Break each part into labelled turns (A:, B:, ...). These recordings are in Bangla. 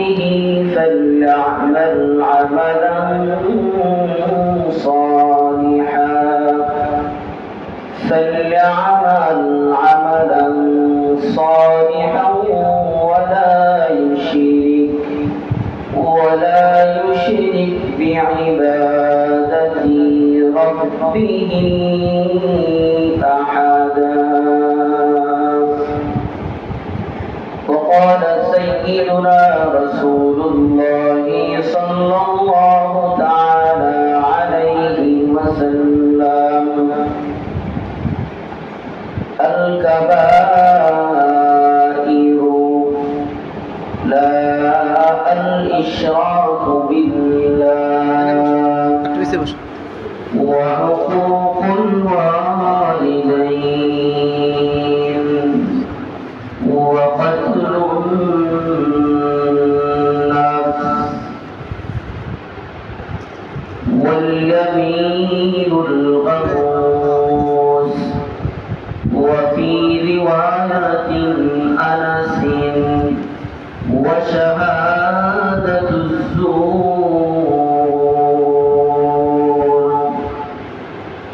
A: ربه فليعمل عملا صالحا ولا يشرك بعبادة ربه أحدا. وقال سيدنا رسول الله صلى الله تعالى عليه وسلم: الكبائر لا الإشراك بالله وحقوق الوالدين وقتل النفس واليمين الغموس. وفي رواية أنس: وشهادة الزور،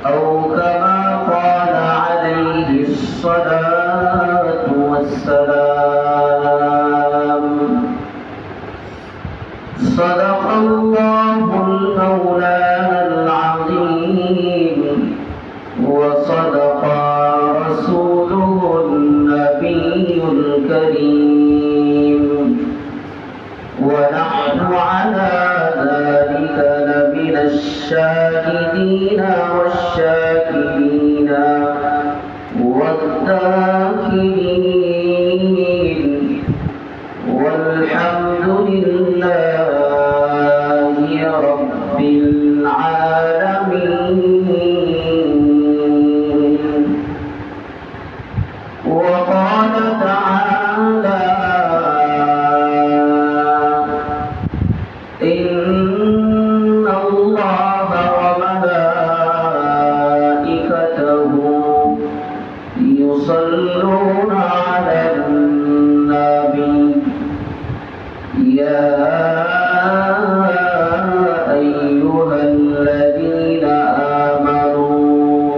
A: أو كما قال عليه الصلاة والسلام. صدق الله المولى العظيم، وصدق رسوله النبي الكريم، ونحن على ذلك لمن الشاهدين والشاكرين والذاكرين، والحمد لله رب العالمين. وقال تعالى: إن الله وملائكته يصلون على النبي يا أيها الذين آمنوا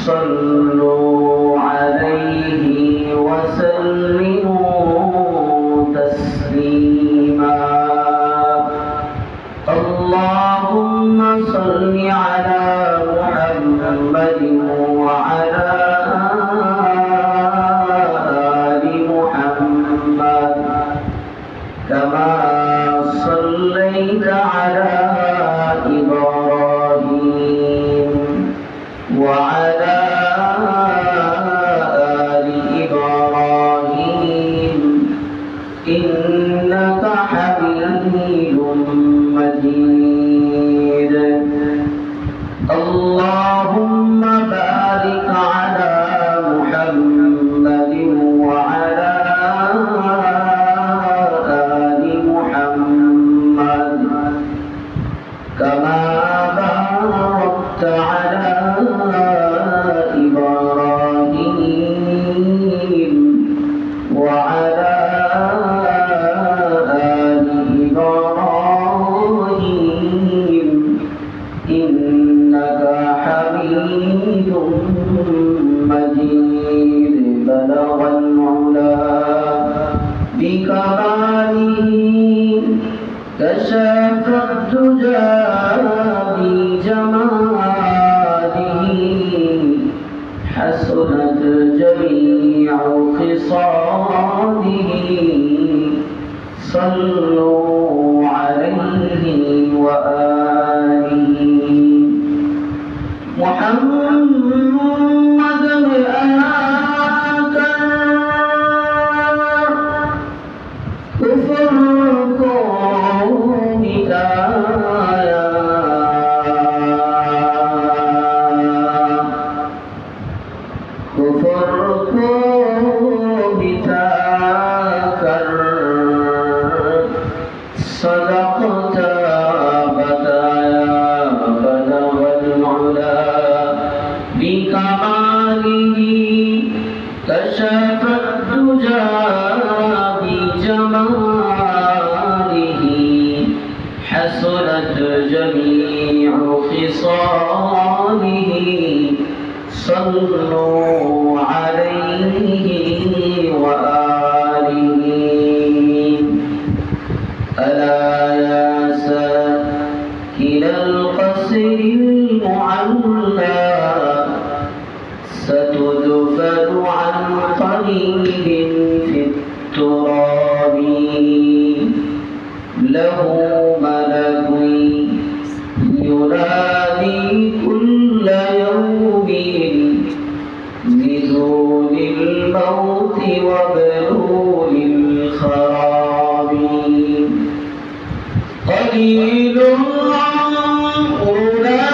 A: صلوا عليه وسلموا تسليما. اللهم صل على محمد وعلى آل محمد كما صليت على إبراهيم وعلى آل إبراهيم إنك حميد مجيد. اللهم بارك على محمد وعلى آل محمد كما باركت على إبراهيم وعلى آل إبراهيم إنك حميد مجيد. بلغ العلا بكماله، كشف الدجى بجماله، حسنت جميع خصاله. صلوا عليه وآله. محمد آتاك كفر کو مٹایا، کفر کو مٹا کر صلوا عليه وآله ألا يا ساكن القصر المعلى ستدفن عن قريب في التراب له ملك ينادي كل يوم بدون الموت وبلول الخراب قليل عمرنا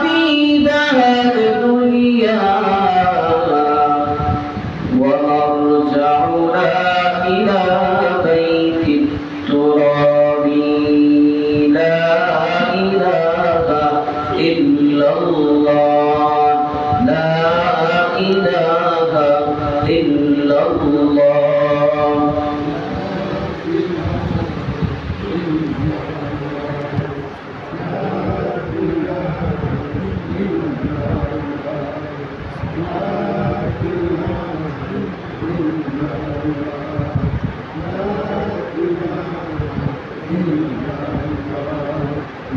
A: في دهر الدنيا ومرجعنا إلى بيت التراب لا إله إلا الله لا إله إلا الله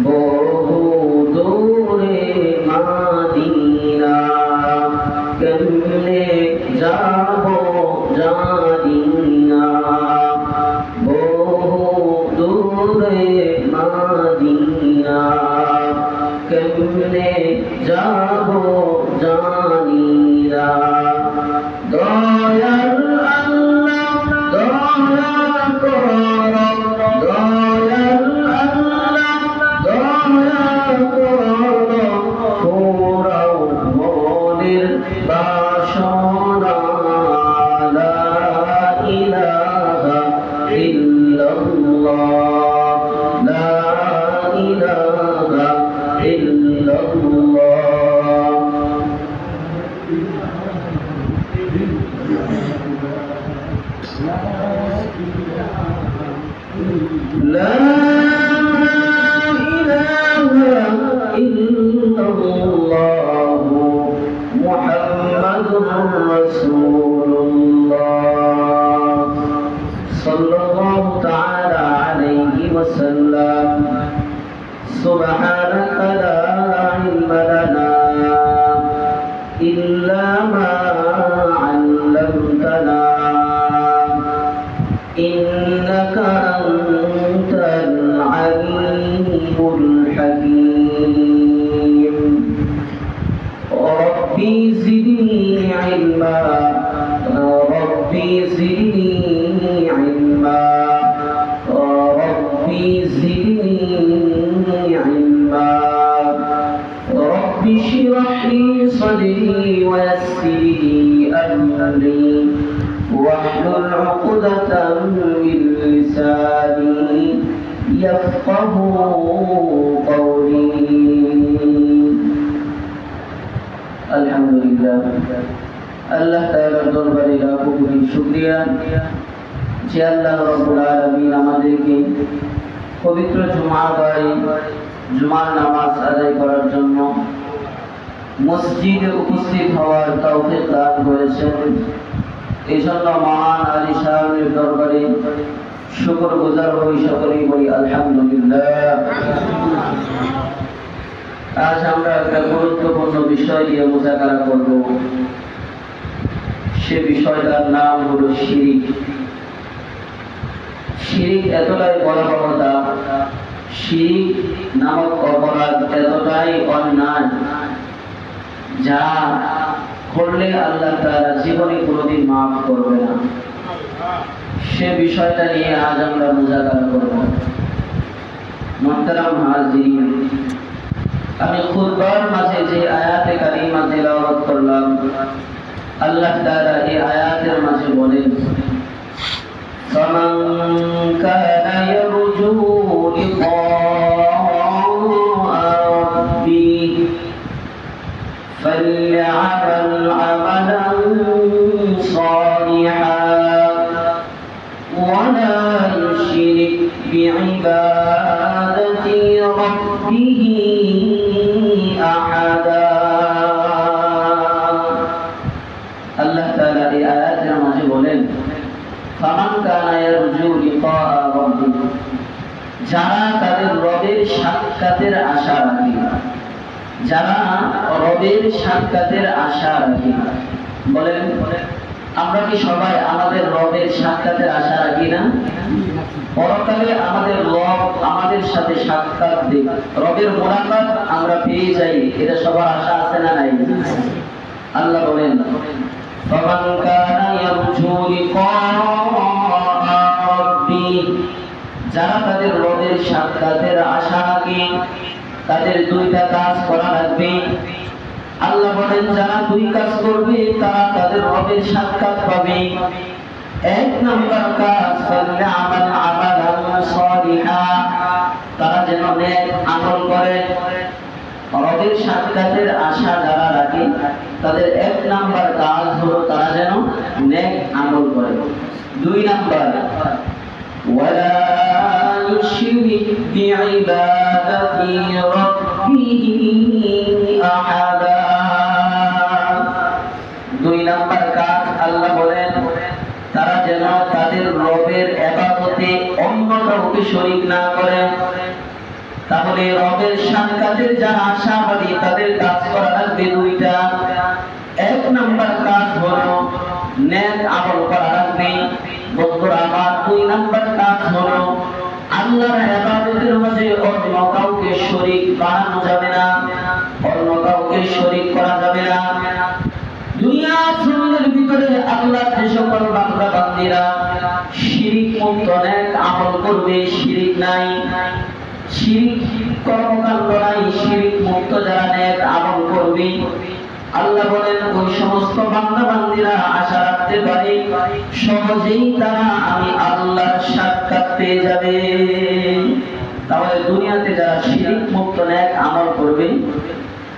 A: বহু দূরে মদিনা কেমনে যাব জানি না বহু দূরে মদিনা কেমনে যাব জানি না দয়াল আল্লাহ দয়া কর দয়াল আল্লাহ দয়া কর পুরাও মনের বাসনা লা ইলাহা ইল্লাল্লাহ লা ইলাহা ইল্লাল্লাহ لا إله إلا الله محمد رسول الله صلى الله تعالى عليه وسلم سبحانك لا علم لنا إلا ما علمتنا إنك أنت العليم الحكيم ربي زدني علما ربي زدني علما ربي زدني علما ربي اشرح لي صدري ويسر لي أمري واحلل عقدة من لساني يفقه قولي الحمد لله আল্লাহ তাআলার দরবারে লাখো কোটি শুকরিয়া যে আল্লাহ রাব্বুল আলামিন আমাদেরকে পবিত্র জুমার নামাজ আদায় করার জন্য মসজিদে উপস্থিত হওয়ার তৌফিক দান করেছেন। এই জন্য মহান আলী সাহেবের দরবারে শুকরগুজার হই, সকলেই বলি আলহামদুলিল্লাহ। আজ আমরা একটা গুরুত্বপূর্ণ বিষয় নিয়ে মুযাকারা করব। সে বিষয়টার নাম হলো শিরিক। শিরিক এতটাই ভয়াবহতা, শিরিক নামক অপরাধ এতটাই অন্যায় যা করলে আল্লাহ তাআলা জীবনে কোনোদিন মাফ করবে না। সে বিষয়টা নিয়ে আজ আমরা মুযাকারা করব। মুহতারাম হাজিরিন, আমি খুতবার মাঝে যে আয়াতে কারিমা তিলাওয়াত করলাম, আল্লাহ তাআলা এই আয়াতের মাঝে বলেন, ফামান কানা ইয়ারজু লিকা রাব্বিহি فليعمل عملا صالحا ولا يشرك بعبادة ربه أحدا ফামান কানা ইয়ারজু লিকা রাব্বিহ, যারা তাদের রবের সাক্ষাতের আশা রাখে, যারা রবের সাক্ষাতের আশা রাখে। বলেন আমরা কি সবাই আমাদের রবের সাক্ষাতের আশা রাখি না? পরকালে আমাদের রব আমাদের সাথে সাক্ষাৎ দেয়, রবের মোলাকাত আমরা পেয়ে যাই, এটা সবার আশা আছে না নাই? আল্লাহ বলেন ফামান কানা ইয়ারজু লিকা রাব্বিহ, যারা তাদের রবের সাক্ষাতের আশা রাখে তাদের দুইটা কাজ করা লাগবে। আল্লাহ বলেন যারা দুই কাজ করবে তারা তাদের রবের সাক্ষাৎ পাবে। এক নম্বর কাজ ফালইআমাল আমালান সালিহা, তারা যেন নেক আমল করে। রবের সাক্ষাতের আশা যারা রাখে তাদের এক নম্বর কাজ হলো তারা যেন নেক আমল করে। দুই নম্বর ওয়ালা ইউশরিক বিইবাদাতি রাব্বিহি আহাদা, দুই নম্বর কাজ আল্লাহ বলেন তারা যেন তাদের রবের ইবাদতে অন্য কাউকে শরীক না করে। তাহলে রবের সাক্ষাতের যারা আশাবাদী তাদের কাজ করা লাগবে দুইটা। এক নম্বর কাজ হলো নেক আমল করা লাগবে। বন্ধুরা আমার, দুই নম্বর কাজ হলো আল্লাহর ইবাদতের মাঝে অন্য কাউকে শরীক বানানো যাবে না, অন্য কাউকে শরীক করা যাবে না। দুনিয়ার জমিনের ভিতরে আল্লাহর যে সকল বান্দা বান্দীরা শিরিক মুক্ত নেক আমল করবে, শিরিক নাই, শিরিক কর্মকাণ্ড নাই, শিরিক মুক্ত যারা নেক আমল করবে, আল্লাহ বলেন ওই সমস্ত বান্দা বান্দীরা আশা রাখতে পারে সহজেই তারা আমি আল্লাহর সাক্ষাৎ পেয়ে যাবে। তাহলে দুনিয়াতে যারা শিরিক মুক্ত নেক আমল করবে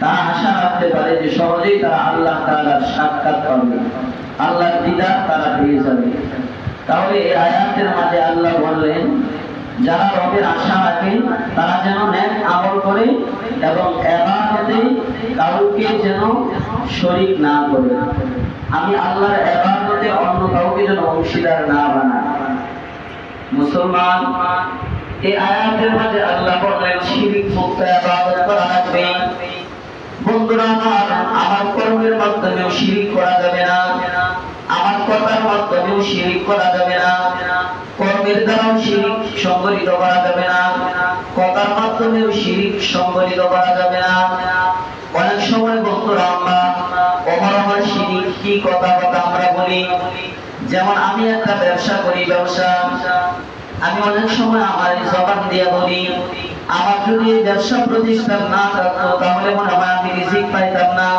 A: তারা আশা রাখতে পারে যে সহজেই তারা আল্লাহ তাআলার সাক্ষাৎ পাবে, আল্লাহর দিদার তারা পেয়ে যাবে। তাহলে এই আয়াতের মাঝে আল্লাহ বললেন যারা রবের আশা রাখে তারা যেন নেক আমল করে এবং ইবাদতে কাউকে যেন শরীক না করে। আমি আল্লাহর ইবাদতে অন্য কাউকে যেন অংশীদার না বানাই। মুসলমান, এই আয়াতের মাঝে আল্লাহ বললেন শিরক মুক্ত ইবাদত করা লাগবে। বন্ধুরা আমার কর্মের মাধ্যমেও শিরক করা যাবে না, আমার কথার মাধ্যমেও শিরক করা যাবে না, কর্মের দ্বারাও শিরক সংগঠিত করা যাবে না, কথার মাধ্যমেও শিরক সংগঠিত করা যাবে না। অনেক সময় বন্ধুরা আমরা অমরমর শিরক কি কথা আমরা বলি। যেমন আমি একটা ব্যবসা করি, ব্যবসা আমি অনেক সময় আমার জবান দিয়ে বলি আমার যদি ব্যবসা প্রতিষ্ঠান না থাকতো তাহলে মনে হয় আমি রিজিক পাইতাম না,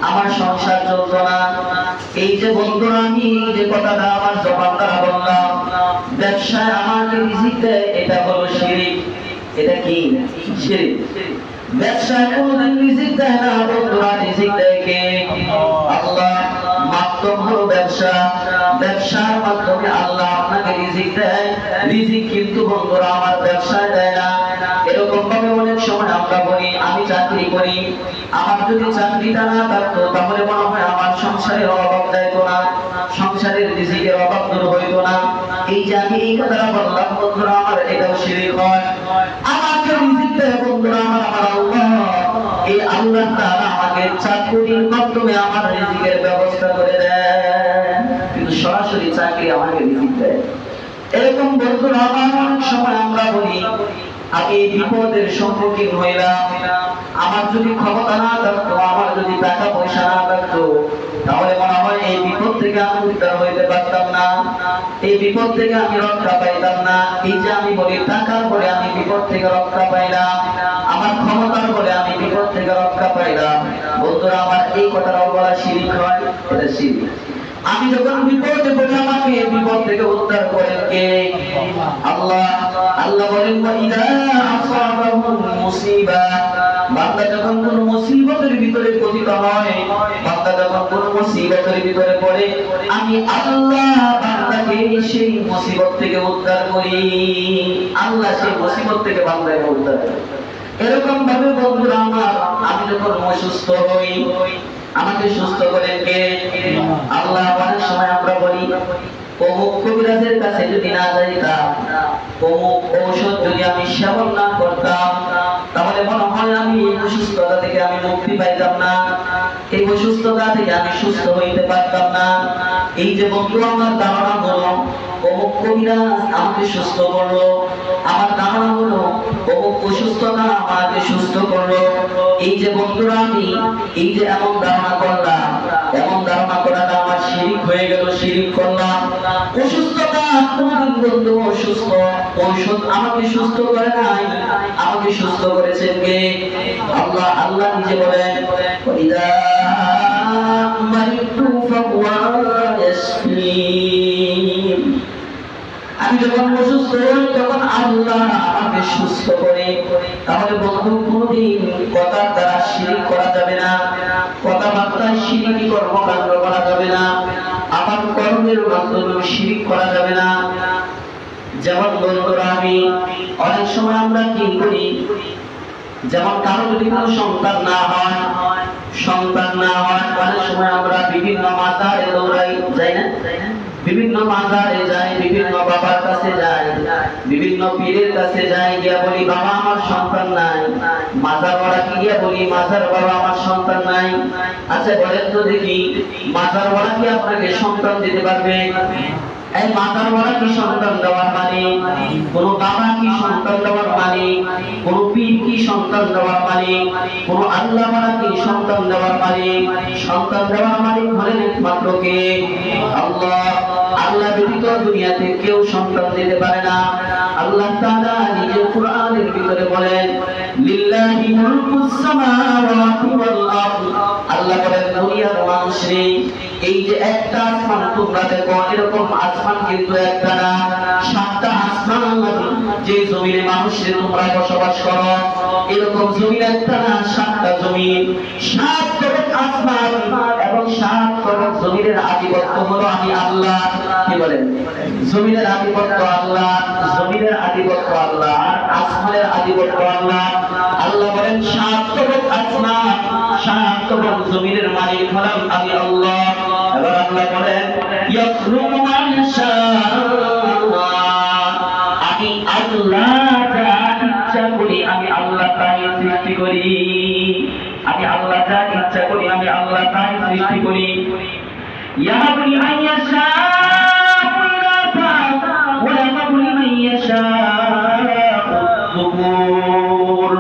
A: আমার সংসার চলতো না। এই যে বন্ধুরা আমি যে কথাটা আমার জবান দ্বারা বললাম ব্যবসায় আমাকে রিজিক দেয়, এটা হলো শিরক। এটা কি শিরক? ব্যবসায় কোনদিন রিজিক দেয় না বন্ধুরা, রিজিক দেয় কে? আল্লাহ। মাধ্যম হলো ব্যবসা, ব্যবসার মাধ্যমে আল্লাহ আপনাকে রিজিক দেয়, রিজিক কিন্তু বন্ধুরা আমার ব্যবসায় দেয় না। এরকম ভাবে অনেক সময় আমরা বলি আমি চাকরি করি, আমার যদি চাকরিটা না থাকতো তাহলে মনে হয় আমার সংসারের অভাব যাইতো না, সংসারের রিজিকের অভাব দূর হইতো না। এই যে আমি এই কথাটা বললাম বন্ধুরা আমার এটাও শিরক হয়। আমাকে রিজিক দেয় বন্ধুরা আমার আল্লাহ, এই আল্লাহ তাআলা আমাকে চাকরির মাধ্যমে আমার রিজিকের ব্যবস্থা করে দেন, কিন্তু সরাসরি চাকরি আমাকে রিজিক দেয়। এরকম বন্ধুরা অনেক সময় আমরা বলি আমি বিপদের সম্মুখীন হইলাম, আমার যদি ক্ষমতা না থাকতো, আমার যদি টাকা পয়সা না থাকতো তাহলে মনে হয় এই বিপদ থেকে আমি উদ্ধার হইতে পারতাম না, এই বিপদ থেকে আমি রক্ষা পাইতাম না। এই যে আমি বলি টাকার বলে আমি বিপদ থেকে রক্ষা পাইলাম, আমার ক্ষমতার বলে আমি বিপদ থেকে রক্ষা পাইলাম, বন্ধুরা আমার এই কথাটাও বলা শিরক হয়, এটা শিরক। আমি যখন বিপদে পড়ি আমাকে বিপদ থেকে উদ্ধার করেন কে? আল্লাহ। আল্লাহ বলেন ওয়াইদা আসাবাহুম মুসিবা, বান্দা যখন কোন মুসিবতের ভিতরে পতিত হয়, বান্দা যখন কোন মুসিবতের ভিতরে পড়ে আমি আল্লাহ বান্দাকে সেই মুসিবত থেকে উদ্ধার করি, আল্লাহ সেই মুসিবত থেকে বান্দাকে উদ্ধার করে। এরকম ভাবে বন্ধুরা আমার আমি যখন অসুস্থ হই আমাকে সুস্থ করেন কে? আল্লাহ। অনেক সময় আমরা বলি অমুক কবিরাজের কাছে যদি না যাইতাম, অমুক ঔষধ যদি আমি সেবন না করতাম, তাহলে মনে হয় আমি এই অসুস্থতা থেকে আমি মুক্তি পাইতাম না, এই অসুস্থতা থেকে আমি সুস্থ হইতে পারতাম না। এই যে বন্ধু আমার ধারণা হলো অমুক কবিরাজ আমাকে সুস্থ করলো, আমার ধারণা হলো অমুক অসুস্থতা আমাকে সুস্থ করলো, এই যে বন্ধুরা আমি এই যে এমন ধারণা করলাম, এমন ধারণা করাটা আমার শিরিক হয়ে গেল, শিরিক করলাম। অসুস্থতা কোনদিন বন্ধু অসুস্থ ঔষধ আমাকে সুস্থ করে নাই, আমাকে সুস্থ করেছেন কে? আল্লাহ। আল্লাহ নিজে বলেন ইদা মারিতু ফাহুয়া ইয়াশফিন, আমি যখন অসুস্থ হই তখন আল্লাহ আমাকে সুস্থ করে। তাহলে বন্ধু কোনদিন কথার দ্বারা শিরিক করা যাবে না, কথাবার্তায় শিরিকি কর্মকাণ্ড করা যাবে না, আমার কর্মের মাধ্যমে শিরিক করা যাবে না। যেমন বন্ধুরা আমি অনেক সময় আমরা কি করি, যেমন কারো যদি কোনো সন্তান না হয়, সন্তান না হয় অনেক সময় আমরা বিভিন্ন মাজারে দৌড়াই, যাই না? বিভিন্ন মাজারে যাই, বিভিন্ন বাবার কাছে যাই, বিভিন্ন পীরের কাছে যাই, গিয়া বলি বাবা আমার সন্তান নাই। মাজার ওয়ালাকে গিয়া বলি মাজার বাবা আমার সন্তান নাই। আচ্ছা বলেন তো দেখি, মাজার ওয়ালা কি আপনাকে সন্তান দিতে পারবে? এই মাতার ওয়ালা কি সন্তান দেওয়ার মানে? কোন বাবা কি সন্তান দেওয়ার মানে? কোন পীর কি সন্তান দেওয়ার মানে? কোন আল্লাহ ওয়ালা কি সন্তান দেওয়ার মানে? সন্তান দেওয়ার মালিক হলেন একমাত্র কে? আল্লাহ। আল্লাহ ব্যতীত দুনিয়াতে কেউ সন্তান দিতে পারে না। আল্লাহ তাআলা নিজে কোরআনের ভিতরে বলেন লিল্লাহি মুলকুস সামাওয়াতি ওয়াল আরদ। আল্লাহ বলেন দুনিয়ার মানুষে এই যে একটা আসমান তোমরা দেখো, এরকম আসমান কিন্তু একটা না, সাতটা আসমান। যে জমিনে মানুষে তোমরা বসবাস করো এরকম জমিন একটা না, সাতটা জমিন, সাত তরফ আসমান এবং সাত তরফ জমিনের আধিপত্য হলো আমি আল্লাহ। কি বলেন? জমিনের আধিপত্য আল্লাহ, জমিনের আধিপত্য আল্লাহ, আসমানের আধিপত্য আল্লাহ। আল্লাহ বলেন সাত তরফ আসমান, সাত তরফ জমিনের মালিক হলাম আমি আল্লাহ। এবার আল্লাহ বলেন ইয়াখলুকু মা ইয়াশা, আমি আল্লাহ যা ইচ্ছা করি আমি আল্লাহ তাই সৃষ্টি করি, আমি আল্লাহ যা ইচ্ছা করি আমি আল্লাহ তাই সৃষ্টি করি। ইয়াহাবু লিমান ইয়াশাউ ইনাসা ওয়া ইয়াহাবু লিমান ইয়াশাউ যুকুর।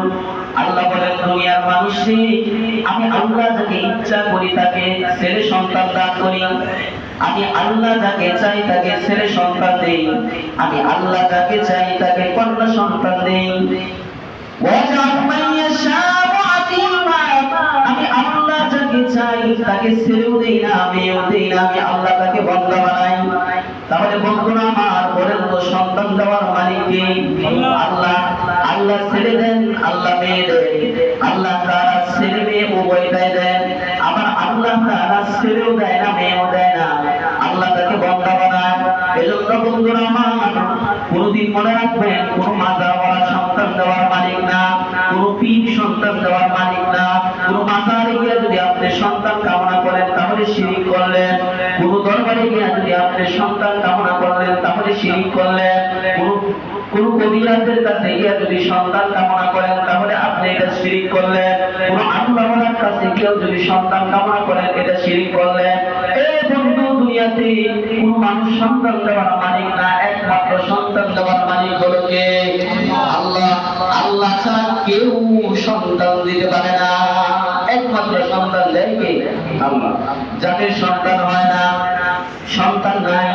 A: আল্লাহ বলেন দুনিয়ার মানুষে আমি আল্লাহ যাকে ইচ্ছা করি তাকে ছেলে সন্তান দান করি, আমি আল্লাহ যাকে চাই তাকে ছেলে সন্তান দেই, আমি আল্লাহ যাকে চাই তাকে কন্যা সন্তান দেই। আমি আল্লাহ যাকে চাই তাকে ছেলেও দেই না, মেয়েও দেই না, আমি আল্লাহ তাকে বান্দা বানাই। তাহলে বন্ধুরা আমার বলেন তো সন্তান দেওয়ার মালিক কে? আল্লাহ। আল্লাহ ছেলে দেন, আল্লাহ মেয়ে দেন, আল্লাহ তারা ছেলে মেয়ে উভয়টাই দেন। আবার আল্লাহ তারা ছেলেও দেয় না, মেয়েও দেয় না, আল্লাহ তাকে বান্দা বানায়। এজন্য বন্ধুরা আমার কোনদিন মনে রাখবেন কোন মাজারওয়ালা সন্তান দেওয়ার মালিক না, কোন পীর সন্তান দেওয়ার মালিক না। কোন মাজারে গিয়ে যদি আপনি সন্তান কামনা করেন তাহলে শিরিক করলেন, কোন দরবারে গিয়ে যদি আপনি সন্তান কামনা করলেন তাহলে শিরিক করলেন, কোন কবিরাজের কাছে গিয়ে যদি সন্তান কামনা করেন তাহলে আপনি এটা শিরিক করলেন, কোন আল্লাহর কাছে কেউ যদি সন্তান কামনা করেন এটা শিরিক করলেন। এই বন্ধু দুনিয়াতে কোন মানুষ সন্তান দেওয়ার মালিক না, একমাত্র সন্তান দেওয়ার মালিক হলো কে? আল্লাহ। আল্লাহ ছাড়া কেউ সন্তান দিতে পারে না, একমাত্র সন্তান দেয় কে? আল্লাহ। যাদের সন্তান হয় না, সন্তান নাই,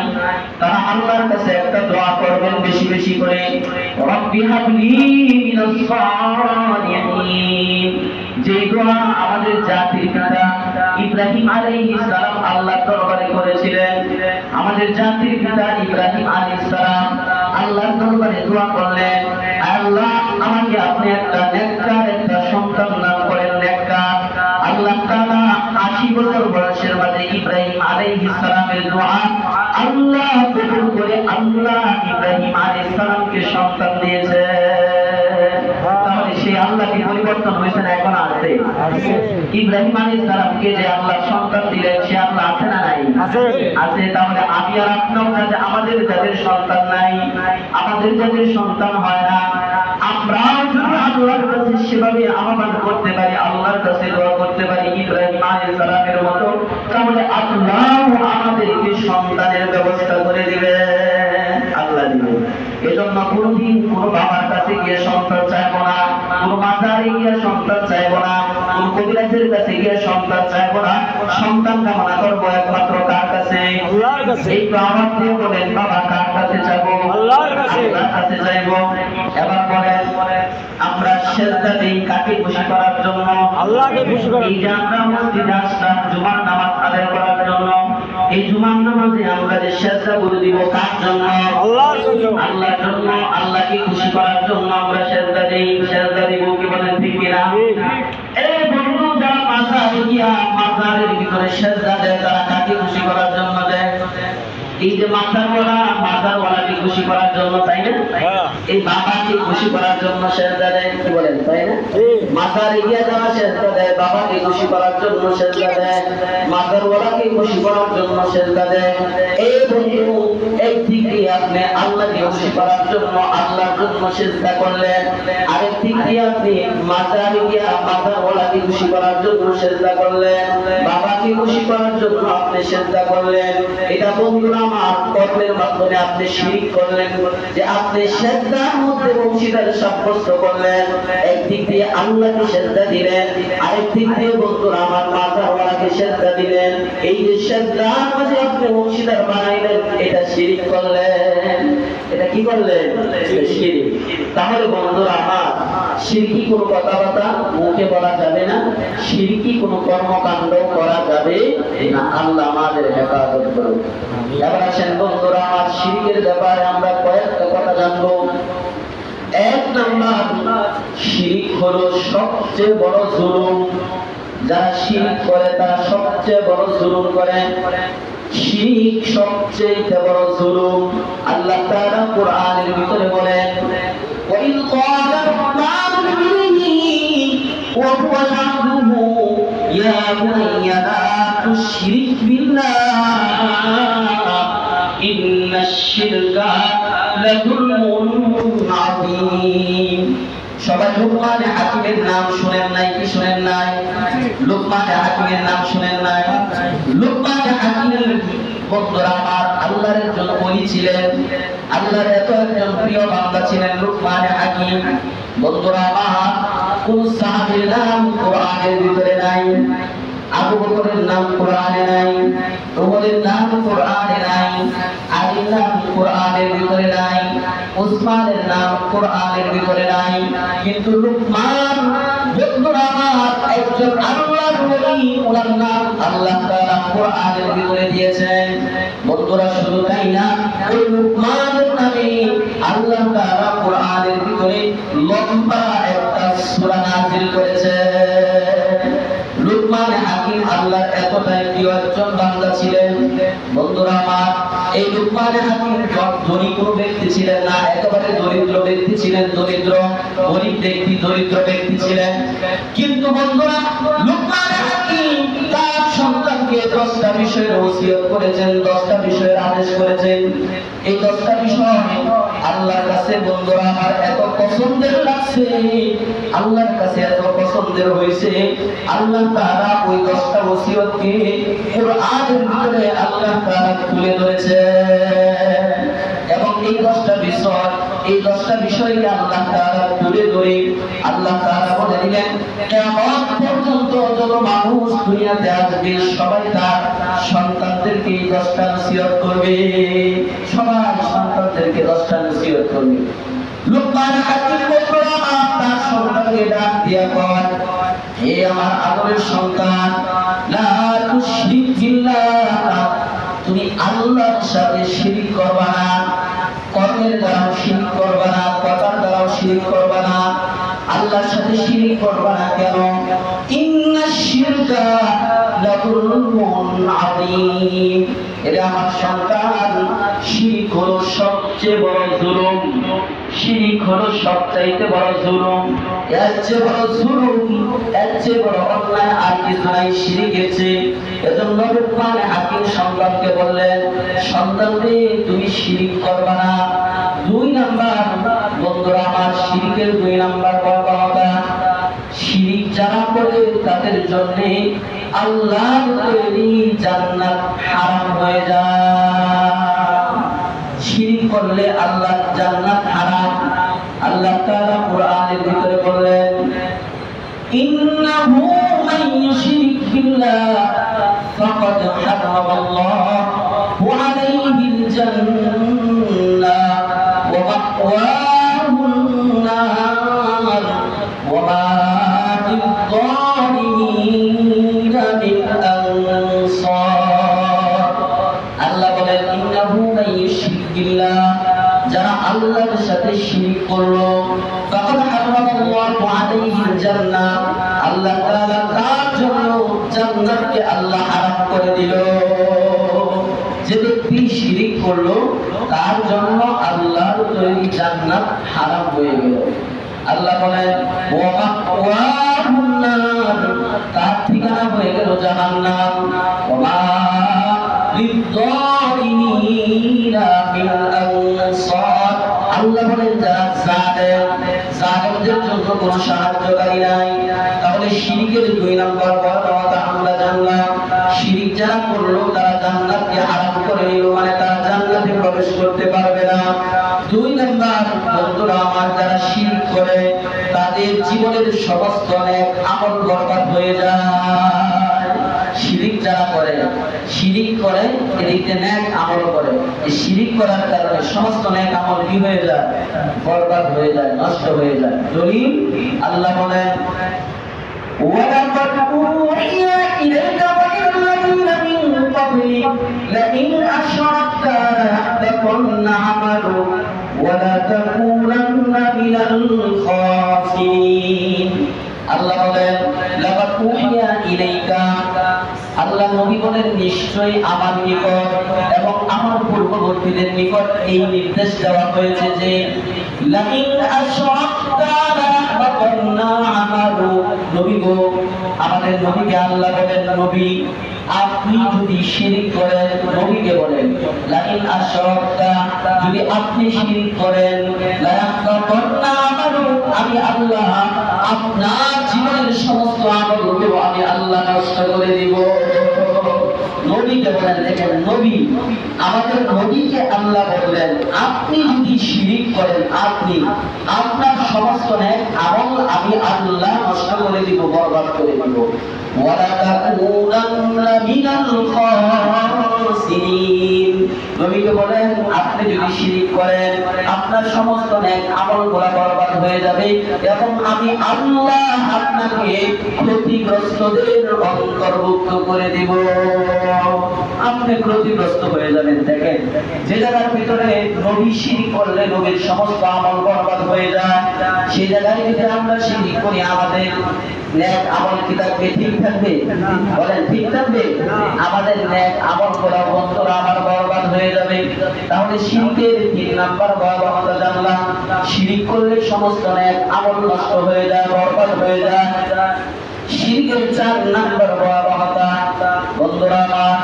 A: তারা আল্লাহর কাছে একটা দোয়া করবেন বেশি বেশি করে, রব্বি হাবলি মিনাস সালিহিন। যে দোয়া আমাদের জাতির পিতা ইব্রাহিম আলাইহিস সালাম আল্লাহর দরবারে করেছিলেন। আমাদের জাতির পিতা ইব্রাহিম আলাইহিস সালাম আল্লাহর দরবারে দোয়া করলেন, আল্লাহ আমাকে আপনি একটা নেককার একটা সন্তান দান করেন, নেককার। আল্লাহ তাআলা 80 বছর বয়সের মাঝে ইব্রাহিম আলাইহিস সালামের দোয়া আল্লাহ কবুল করে আল্লাহ ইব্রাহিম আলাইহিস সালামকে সন্তান দিয়েছে। তাহলে সেই আল্লাহ কি পরিবর্তন হয়েছে না? এখন আছে। ইব্রাহিম আলাইহিস সালামকে যে আল্লাহ সন্তান দিলেন সে আল্লাহ আছে না নাই? আছে। তাহলে আমি আর আপনার যাতে আমাদের যাদের সন্তান নাই, আমাদের যাদের সন্তান হয় না, আমরাও যদি আল্লাহর কাছে সেভাবে আহ্বান করতে পারি, আল্লাহর কাছে দোয়া করতে পারি ইব্রাহিম আলাইহিস সালামের মতো, তাহলে আল্লাহ আমাদেরকে সন্তানের ব্যবস্থা করে দিবেন, আল্লাহ দিবেন। এজন্য কোনদিন কোন বাবার কাছে গিয়ে সন্তান চাইবো না, কোন মাজারে গিয়ে সন্তান চাইবো না, কোন কবিরাজের কাছে গিয়ে সন্তান চাইবো না। সন্তান কামনা করবো একমাত্র কার কাছে? আল্লাহর কাছে। একটু আমার দিয়ে বলেন, বাবা কার কাছে চাইবো? আল্লাহর কাছে। আল্লাহর কাছে চাইবো। এবার বলেন, আমরা সেজদা দেই কাকে খুশি করার জন্য? আল্লাহকে খুশি করার জন্য। এই যে আমরা মসজিদে আসলাম জুমার নামাজ আদায় করার জন্য, এই জুমার নামাজে আমরা যে সেজদা করে দিব কার জন্য? আল্লাহর জন্য। আল্লাহর জন্য, আল্লাহকে খুশি করার জন্য আমরা সেজদা দেই, সেজদা দিব। কি বলেন ঠিক কিনা? এই বন্ধু যারা মাজারে গিয়া মাজারের ভিতরে সেজদা দেয়, তারা কাকে খুশি করার জন্য দেয়? এই যে মাজারওয়ালাকে খুশি করার জন্য, তাই না? এই বাবাকে খুশি করার জন্য সেজদা দেয়, কি বলেন তাই না? মাজারে গিয়ে যারা সেজদা দেয়, বাবাকে খুশি করার জন্য সেজদা দেয়, মাজারওয়ালাকে খুশি করার জন্য সেজদা দেয়। এই বন্ধু একদিক দিয়ে আপনি আল্লাহকে খুশি করার জন্য আল্লাহর জন্য সেজদা করলেন, আরেক দিক দিয়ে আপনি মাজারে গিয়ে মাজারওয়ালাকে খুশি করার জন্য সেজদা করলেন, বাবাকে খুশি করার জন্য আপনি সেজদা করলেন। এটা বন্ধুরা আমার কর্মের মাধ্যমে আপনি শিরক করলেন, যে আপনি সেজদার মধ্যে অংশীদার সাব্যস্ত করলেন। একদিক দিয়ে আল্লাহকে সেজদা দিলেন, আরেক দিক দিয়ে বন্ধুরা আমার মাজারওয়ালাকে সেজদা দিলেন। এই যে সেজদার মাঝে আপনি অংশীদার বানাইলেন, এটা শিরক করলেন। এটা কি করলেন? শিরক। তাহলে বন্ধুরা আমার শিরকি কোনো কথাবার্তা মুখে বলা যাবে না, শিরকি কোনো কর্মকাণ্ড করা যাবে না। আল্লাহ আমাদের হেফাজত করুন। এবার আসেন বন্ধুরা আমার, শিরকের ব্যাপারে আমরা কয়েকটা কথা জানবো। এক নাম্বার, শিরক হলো সবচেয়ে বড় জুলুম। যারা শিরক করে তারা সবচেয়ে বড় জুলুম করে। শিরক সবচেয়ে বড় জুলুম। আল্লাহ তাআলা কোরআনের ভিতরে বলেন, وَإِذْ قَالَ الرَّحْمَنُ لِابْنِهِ وَهُوَ يَعْظُهُ يَا بُنَيَّ لَا تُشْرِكْ بِاللَّهِ إِنَّ الشِّرْكَ لَظُلْمٌ عَظِيمٌ। সবাই লুকমান হাকিমের নাম শুনেন নাই? কি শুনেন নাই? লুকমান হাকিমের নাম শুনেন নাই? লুকমান হাকিম বন্ধুরা আমার আল্লাহর একজন ওলি ছিলেন, আল্লাহর এত একজন প্রিয় বান্দা ছিলেন লুকমান হাকিম। বন্ধুরা আমার কোন সাহাবীর নাম কোরআনের ভিতরে নাই, আবু বকরের নাম কোরআনে নাই, ওমরের নাম কোরআনে নাই, আলীর নাম কোরআনের ভিতরে নাই, উসমানের নাম কোরআনের ভিতরে নাই। কিন্তু লুকমান বন্ধুরা আমার একজন আল্লাহর ওলি, ওনার নাম আল্লাহ তাআলা কোরআনের ভিতরে দিয়েছেন। বন্ধুরা শুধু তাই না, ওই লুকমানের নামে আল্লাহ তাআলা কোরআনের ভিতরে লম্বা একটা সূরা নাযিল করেছেন। লুকমান হাকিম আল্লাহর এতটাই প্রিয় একজন বান্দা ছিলেন। বন্ধুরা আমার এই লুকমান হাকিম ধনী কোনো ব্যক্তি ছিলেন না, একেবারে দরিদ্র ব্যক্তি ছিলেন, দরিদ্র গরিব ব্যক্তি, দরিদ্র ব্যক্তি ছিলেন। কিন্তু বন্ধুরা লুকমান হাকিম তার সন্তানকে 10টা বিষয়ের ওসিয়ত করেছেন, 10টা বিষয়ের আদেশ করেছেন। এই 10টা বিষয় আল্লাহর কাছে বন্ধুরা আমার এত পছন্দের লাগছে, আল্লাহর কাছে এত পছন্দের হয়েছে, আল্লাহ তাআলা ওই 10টা ওসিয়তকে কোরআনের ভিতরে আল্লাহ তাআলা তুলে ধরেছে। এবং এই 10টা বিষয়কে আল্লাহ তাআলা তুলে ধরে আল্লাহ তাআলা বলে দিলেন, কিয়ামত পর্যন্ত যত মানুষ দুনিয়াতে আসবে সবাই তার সন্তানদেরকে 10টা নসিহত করবে, সবাই সন্তানদেরকে 10টা নসিহত করবে। লুকমান হাকিম বললেন, তার সন্তানকে ডাক দিয়া কয়, হে আমার আদরের সন্তান, লা তুশরিক বিল্লাহ, তুমি আল্লাহর সাথে শিরক করবা না, কর্মের দ্বারাও শিরক করবা না, কথার দ্বারাও শিরক করবা না, আল্লাহর সাথে শিরক করবা না। কেন? ইন্নাশ শিরকা লাযুলমুন আযীম। এটা আমার সন্তান, শিরক হলো সবচেয়ে বড় জুলুম। শিরিক হলো সবচাইতে বড় জুলুম। এর চেয়ে বড় জুলুম, এর চেয়ে বড় অন্যায় আর কিছু নাই শিরিকের চেয়ে। এজন্য লুকমান হাকিম সন্তানকে বললেন, সন্তান রে তুমি শিরিক করবা না। 2 নাম্বার বন্ধুরা আমার, শিরিকের 2 নাম্বার বড় শিরিক যারা করে তাদের জন্য আল্লাহর তৈরি জান্নাত হারাম হয়ে যায়। শিরিক করলে আল্লাহর জান্নাত হারাম। আল্লাহ তাআলা কোরআনের ভিতরে বললেন, ইন্নাহু মান ইউশরিক বিল্লাহ ফাকাদ হারামাল্লাহু আলাইহিল জান্নাহ ওয়া মাওয়াহুন নার ওয়া মা লিয-যালিমিনা মিন আনসার। আল্লাহ বলেন, ইন্নাহু মান ইউশরিক বিল্লাহ, যারা আল্লাহর সাথে শিরিক করলো, ফাকাদ হারামাল্লাহু আলাইহিল জান্নাহ, আল্লাহ তাআলা তার জন্য জান্নাতকে আল্লাহ হারাম করে দিল। যে ব্যক্তি শিরিক করলো তার জন্য আল্লাহর তৈরি জান্নাত হারাম হয়ে গেল। আল্লাহ বলেন, ওয়া মাওয়াহুন নার, তার ঠিকানা হয়ে গেল জাহান্নাম। ওয়া মা লিয-যালিমিনা মিন আনসার। আল্লাহ বলেন, যারা জালেমদের জন্য কোনো সাহায্যকারী নাই। তাহলে শিরিকের 2 নাম্বার কথা আমরা জানলাম, শিরিক যারা করলো তারা জান্নাতকে হারাম করে নিল, মানে তারা জান্নাতে প্রবেশ করতে পারবে না। 2 নাম্বার বন্ধুরা আমার, যারা শিরিক করে তাদের জীবনের সমস্ত নেক আমল বরবাদ হয়ে যায়। শিরিক যারা করে, শিরিক করে এদিকে নেক আমল করে, এই শিরিক করার কারণে সমস্ত নেক আমল কি হয়ে যায়? বরবাদ হয়ে যায়, নষ্ট হয়ে যায়। দলিল আল্লাহ বলেন, وَلَقَدْ أُوحِيَ إِلَيْكَ وَإِلَى الَّذِينَ مِن قَبْلِكَ لَئِنْ أَشْرَكْتَ لَيَحْبَطَنَّ عَمَلُكَ وَلَتَكُونَنَّ مِنَ الْخَاسِرِينَ। আল্লাহ বলেন, লাকাদ উহিয়া ইলাইকা, আল্লাহ নবী বলেন, নিশ্চয়ই আমার নিকট এবং আমার পূর্ববর্তীদের নিকট এই নির্দেশ দেওয়া হয়েছে যে লাইন আশরাকতা লায়াহবাতান্না আমালু। নবী গো, আমাদের নবীকে আল্লাহ বলেন, নবী আপনি যদি শিরিক করেন, নবীকে বলেন লাইন আশরাকতা, যদি আপনি শিরিক করেন, লায়াহবাতান্না আমালু, আমি আল্লাহ আপনার জীবনের সমস্ত আমলগুলো আমি আল্লাহ নষ্ট করে দিব। নবীকে বলেন, দেখেন নবী, আমাদের নবীকে আল্লাহ বললেন, আপনি যদি শিরিক করেন, আপনি আপনার সমস্ত নেক আমল আমি আল্লাহ নষ্ট করে দিব, বরবাদ করে দিব। ওয়ালা তাকুনান্না মিনাল খাসিরিন। নবীকে বলেন, আপনি যদি শিরিক করেন আপনার সমস্ত নেক আমলগুলো বরবাদ হয়ে যাবে এবং আমি আল্লাহ আপনাকে ক্ষতিগ্রস্তদের অন্তর্ভুক্ত করে দিব। আপনি ক্ষতিগ্রস্ত হয়ে যাবেন। দেখেন, যে জায়গার ভিতরে নবী শিরিক করলে নবীর সমস্ত আমল বরবাদ হয়ে যায়, সেই জায়গায় যদি আমরা শিরিক করি আমাদের নেক আমল কি থাকবে? ঠিক থাকবে? বলেন ঠিক থাকবে? আমাদের নেক আমল করা বন্ধুরা আমার বরবাদ হয়ে যাবে। তাহলে শিরিকের 3 নাম্বার ভয়াবহতা জানলাম, শিরিক করলে সমস্ত নেক আমল নষ্ট হয়ে যায়, বরবাদ হয়ে যায়। শিরিকের 4 নাম্বার ভয়াবহতা বন্ধুরা আমার,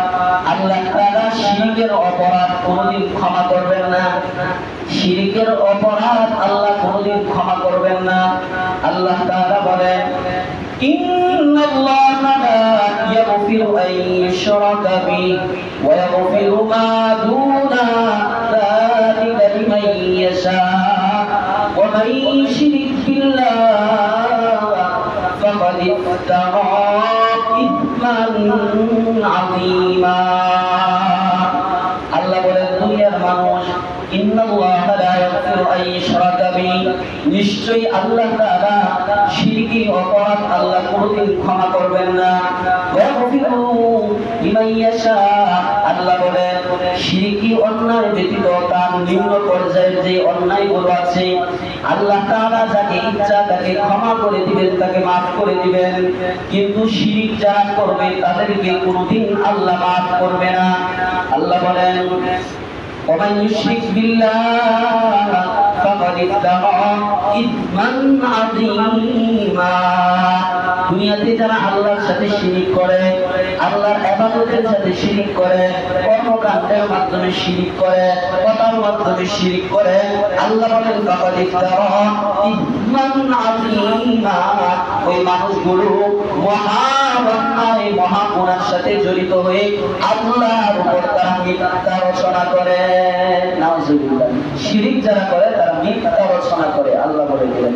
A: আল্লাহ তাআলা শিরিকের অপরাধ কোনদিন ক্ষমা করবেন না। শিরিকের অপরাধ আল্লাহ কোনদিন ক্ষমা করবেন না। আল্লাহ তাআলা বলেন, ইন্নাল্লাহা লা ইয়াগফিরু আন ইউশরাকা বিহি ওয়া ইয়াগফিরু মা দুনা যালিকা লিমান ইয়াশা ওয়া মান ইউশরিক বিল্লাহ ফাকাদ ইফতারা ইসমান আযীমা। আল্লাহ বলেন, দুনিয়ার মানুষ, ইন্নাল্লাহা লা ইয়াগফিরু আন ইউশরাকা বিহি, নিশ্চয়ই আল্লাহ তাআলা শিরকি অপরাধ আল্লাহ কোনদিন ক্ষমা করবেন না। ওয়া ইয়াগফিরু লিমান ইয়াশা, আল্লাহ বলেন শিরকি অন্যায় ব্যতীত তার নিম্ন পর্যায়ের যে অন্যায়গুলো আছে আল্লাহ তাআলা যাকে ইচ্ছা তাকে ক্ষমা করে দিবেন, তাকে মাফ করে দিবেন। কিন্তু শিরক যারা করবে তাদেরকে কোনদিন আল্লাহ মাফ করবে না। আল্লাহ বলেন, ومن يشرك بالله فقد افترى ইসমান আযীমা। দুনিয়াতে যারা আল্লাহর সাথে শিরিক করে, আল্লাহর ইবাদতের সাথে শিরিক করে, কর্মকাণ্ডের মাধ্যমে শিরিক করে, কথার মাধ্যমে শিরিক করে, আল্লাহ বলেন ফাকাদ ইফতারা ইসমান আযীমা। ওই মানুষগুলো মহা অন্যায়, মহা গুনাহের সাথে জড়িত হয়ে আল্লাহর উপর তারা মিথ্যা রচনা করে। নাউজুবিল্লাহ। শিরিক যারা করে তারা মিথ্যা রচনা করে, আল্লাহ বলে দিলেন।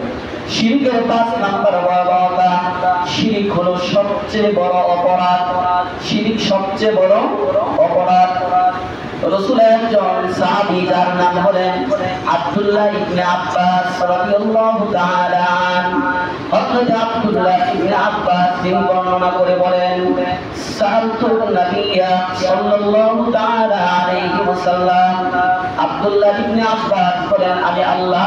A: শিরিকের 5 নাম্বার ভয়াবহতা, শিরিক হলো সবচেয়ে বড় অপরাধ। শিরিক সবচেয়ে বড় অপরাধ। রাসূলের একজন সাহাবী যার নাম হলেন আব্দুল্লাহ ইবনে আব্বাস রাদিয়াল্লাহু তাআলা আনহু, হযরত আব্দুল্লাহ ইবনে আব্বাস তিনি বর্ণনা করে বলেন, সাআলতু নবিয়্যা সাল্লাল্লাহু তাআলা আলাইহি ওয়াসাল্লাম। আব্দুল্লাহ ইবনে আব্বাস বলেন, আমি আল্লাহ